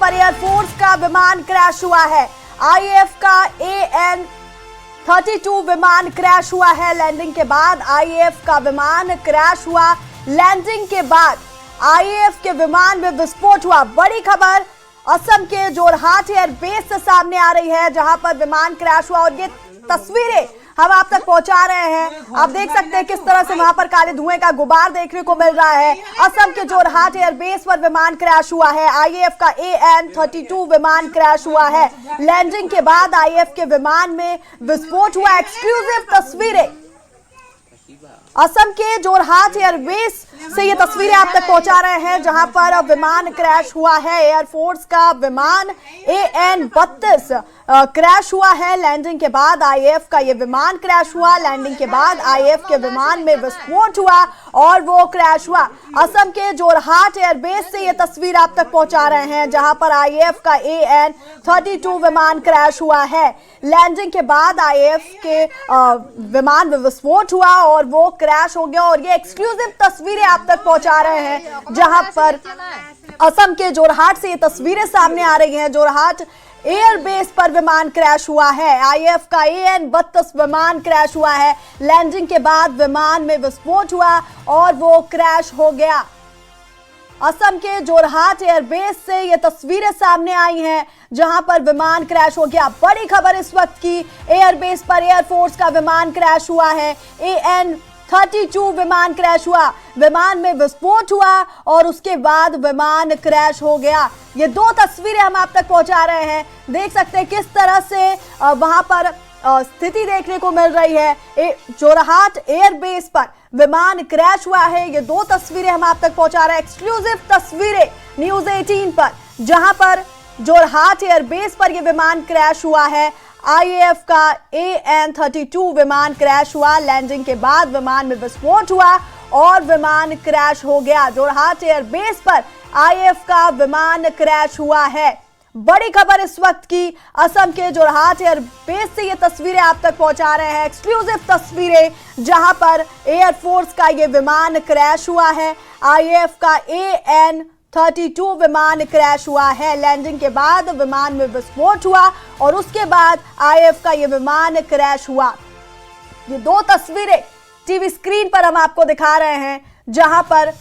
पर एयरफोर्स का विमान क्रैश हुआ है। आईएएफ का AN-32 विमान क्रैश हुआ है। लैंडिंग के बाद आईएएफ का विमान क्रैश हुआ। लैंडिंग के बाद आईएएफ के विमान में विस्फोट हुआ। बड़ी खबर असम के जोरहाट एयरबेस से सामने आ रही है, जहां पर विमान क्रैश हुआ और ये तस्वीरें हम आप तक पहुंचा रहे हैं। आप देख सकते हैं किस तरह से वहां पर काले धुएं का गुबार देखने को मिल रहा है। असम के जोरहाट एयरबेस पर विमान क्रैश हुआ है। आईएएफ का AN-32 विमान क्रैश हुआ है। लैंडिंग के बाद आईएएफ के विमान में विस्फोट हुआ। एक्सक्लूसिव तस्वीरें असम के जोरहाट एयरबेस से ये तस्वीरें आप तक पहुंचा रहे हैं, जहां पर विमान क्रैश हुआ है। एयरफोर्स का विमान AN-32 क्रैश हुआ है। लैंडिंग के बाद आईएएफ का ये विमान क्रैश हुआ। लैंडिंग के बाद आईएएफ के विमान में विस्फोट हुआ और वो क्रैश हुआ। असम के जोरहाट एयरबेस से ये तस्वीर आप तक पहुंचा रहे हैं, जहां पर आईएएफ का AN-32 विमान क्रैश हुआ है। लैंडिंग के बाद आईएएफ के विमान में विस्फोट हुआ और वो क्रैश हो गया। और ये एक्सक्लूसिव तस्वीरें आप तक पहुंचा रहे हैं, जहां पर असम के जोरहाट से ये तस्वीरें सामने आ रही हैं। जोरहाट एयरबेस पर विमान क्रैश हुआ है। आईएएफ का AN-32 विमान क्रैश हुआ है। लैंडिंग के बाद विमान में विस्फोट हुआ और वो क्रैश हो गया। असम के जोरहाट एयरबेस से ये तस्वीरें सामने आई हैं, जहां पर विमान क्रैश हो गया। बड़ी खबर इस वक्त की, एयरबेस पर एयरफोर्स का विमान क्रैश हुआ है। AN-32 विमान क्रैश हुआ। विमान में विस्फोट हुआ और उसके बाद विमान क्रैश हो गया। ये दो तस्वीरें हम आप तक पहुंचा रहे हैं। देख सकते हैं किस तरह से वहां पर स्थिति देखने को मिल रही है। जोरहाट एयरबेस पर विमान क्रैश हुआ है। ये दो तस्वीरें हम आप तक पहुंचा रहे हैं। एक्सक्लूसिव तस्वीरें न्यूज़ 18 पर, जहां पर जोरहाट एयरबेस पर यह विमान क्रैश हुआ है। आईएएफ का AN-32 विमान क्रैश हुआ। लैंडिंग के बाद विमान में विस्फोट हुआ और विमान क्रैश हो गया। जोरहाट एयरबेस पर आईएएफ का विमान क्रैश हुआ है। बड़ी खबर इस वक्त की, असम के जोरहाट एयरबेस से ये तस्वीरें आप तक पहुंचा रहे हैं। एक्सक्लूसिव तस्वीरें, जहां पर एयरफोर्स का ये विमान क्रैश हुआ है। आईएएफ का AN-32 विमान क्रैश हुआ है। लैंडिंग के बाद विमान में विस्फोट हुआ और उसके बाद आईएएफ का ये विमान क्रैश हुआ। ये दो तस्वीरें टीवी स्क्रीन पर हम आपको दिखा रहे हैं, जहां पर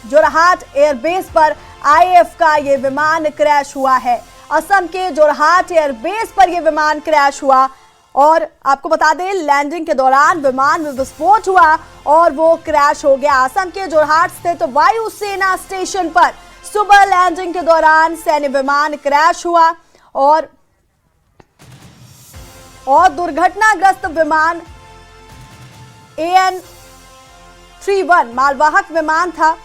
जोरहाट एयरबेस पर आईएएफ का ये विमान क्रैश हुआ है। असम के जोरहाट एयरबेस पर यह विमान क्रैश हुआ और आपको बता दें, लैंडिंग के दौरान विमान में विस्फोट हुआ और वो क्रैश हो गया। असम के जोरहाट स्थित वायुसेना स्टेशन पर सुबह लैंडिंग के दौरान सैन्य विमान क्रैश हुआ और दुर्घटनाग्रस्त विमान AN-31 मालवाहक विमान था,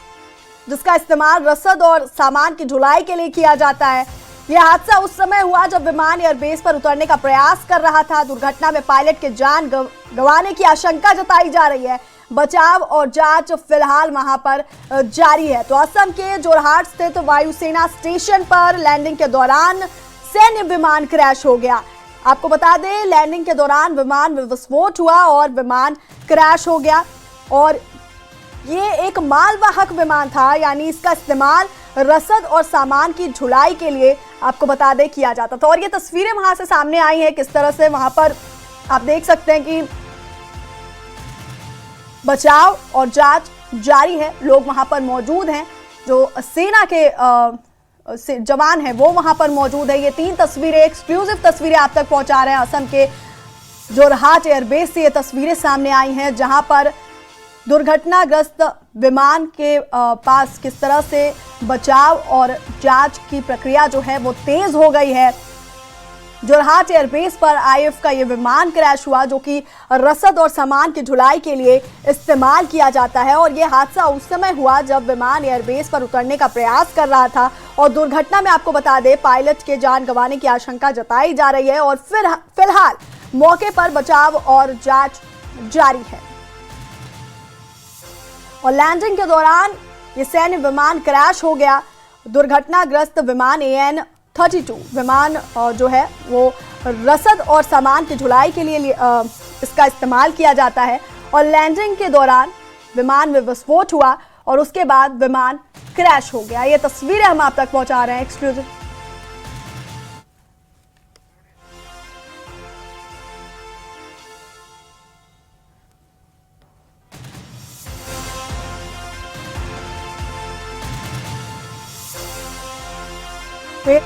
जिसका इस्तेमाल रसद और सामान की ढुलाई के लिए किया जाता है। यह हादसा उस समय हुआ जब विमान एयरबेस पर उतरने का प्रयास कर रहा था। दुर्घटना में पायलट के जान गंवाने की आशंका जताई जा रही है। बचाव और जांच फिलहाल वहां पर जारी है। तो असम के जोरहाट स्थित वायुसेना स्टेशन पर लैंडिंग के दौरान सैन्य विमान क्रैश हो गया। आपको बता दें, लैंडिंग के दौरान विमान में विस्फोट हुआ और विमान क्रैश हो गया। और ये एक मालवाहक विमान था, यानी इसका इस्तेमाल रसद और सामान की ढुलाई के लिए आपको बता दें किया जाता था। और ये तस्वीरें वहां से सामने आई हैं, किस तरह से वहां पर आप देख सकते हैं कि बचाव और जांच जारी है। लोग वहां पर मौजूद हैं, जो सेना के जवान हैं वो वहां पर मौजूद है। ये तीन तस्वीरें, एक्सक्लूसिव तस्वीरें आप तक पहुंचा रहे हैं। असम के जोरहाट एयरबेस से ये तस्वीरें सामने आई हैं, जहां पर दुर्घटनाग्रस्त विमान के पास किस तरह से बचाव और जांच की प्रक्रिया जो है वो तेज हो गई है। जोरहाट एयरबेस पर आईएएफ का ये विमान क्रैश हुआ, जो कि रसद और सामान की ढुलाई के लिए इस्तेमाल किया जाता है। और ये हादसा उस समय हुआ जब विमान एयरबेस पर उतरने का प्रयास कर रहा था। और दुर्घटना में आपको बता दें, पायलट के जान गंवाने की आशंका जताई जा रही है और फिलहाल मौके पर बचाव और जांच जारी है। और लैंडिंग के दौरान ये सैन्य विमान क्रैश हो गया। दुर्घटनाग्रस्त विमान AN-32 विमान जो है वो रसद और सामान की ढुलाई के लिए इसका इस्तेमाल किया जाता है। और लैंडिंग के दौरान विमान में विस्फोट हुआ और उसके बाद विमान क्रैश हो गया। ये तस्वीरें हम आप तक पहुंचा रहे हैं एक्सक्लूसिव। पर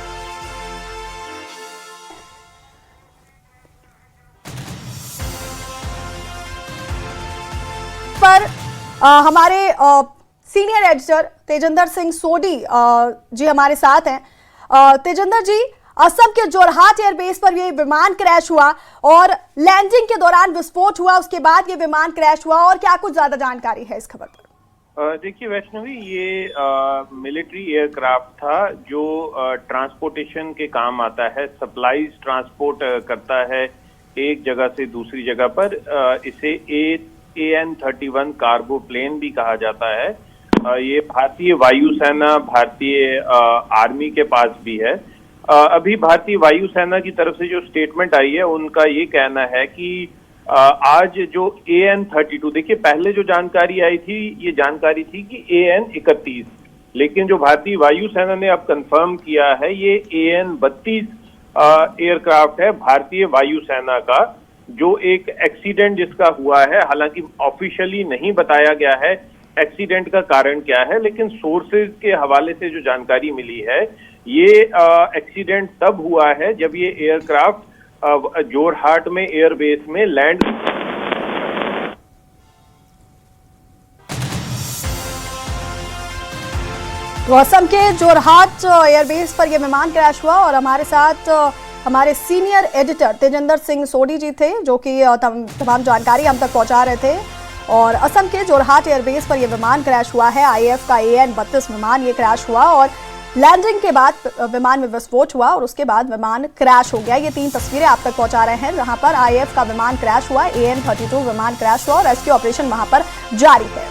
हमारे सीनियर एडिटर तेजिंदर सिंह सोडी जी हमारे साथ हैं। तेजिंदर जी, असम के जोरहाट एयरबेस पर ये विमान क्रैश हुआ और लैंडिंग के दौरान विस्फोट हुआ, उसके बाद ये विमान क्रैश हुआ, और क्या कुछ ज्यादा जानकारी है इस खबर पर? देखिए वैष्णवी, ये मिलिट्री एयरक्राफ्ट था जो ट्रांसपोर्टेशन के काम आता है, सप्लाईज ट्रांसपोर्ट करता है एक जगह से दूसरी जगह पर। इसे AN-31 कार्गो प्लेन भी कहा जाता है। ये भारतीय वायुसेना, भारतीय आर्मी के पास भी है। अभी भारतीय वायुसेना की तरफ से जो स्टेटमेंट आई है उनका ये कहना है कि आज जो AN-32, देखिए पहले जो जानकारी आई थी ये जानकारी थी कि AN-31, लेकिन जो भारतीय वायुसेना ने अब कंफर्म किया है ये AN-32 एयरक्राफ्ट है भारतीय वायुसेना का, जो एक एक्सीडेंट जिसका हुआ है। हालांकि ऑफिशियली नहीं बताया गया है एक्सीडेंट का कारण क्या है, लेकिन सोर्सेज के हवाले से जो जानकारी मिली है ये एक्सीडेंट तब हुआ है जब ये एयरक्राफ्ट जोरहाट में एयरबेस में लैंड। तो असम के जोरहाट एयरबेस पर यह विमान क्रैश हुआ और हमारे साथ हमारे सीनियर एडिटर तेजिंदर सिंह सोडी जी थे, जो कि तमाम जानकारी हम तक पहुंचा रहे थे। और असम के जोरहाट एयरबेस पर यह विमान क्रैश हुआ है, IAF का AN-32 विमान ये क्रैश हुआ और लैंडिंग के बाद विमान में विस्फोट हुआ और उसके बाद विमान क्रैश हो गया। ये 3 तस्वीरें आप तक पहुंचा रहे हैं जहां पर IAF का विमान क्रैश हुआ, AN-32 विमान क्रैश हुआ और रेस्क्यू ऑपरेशन वहां पर जारी है।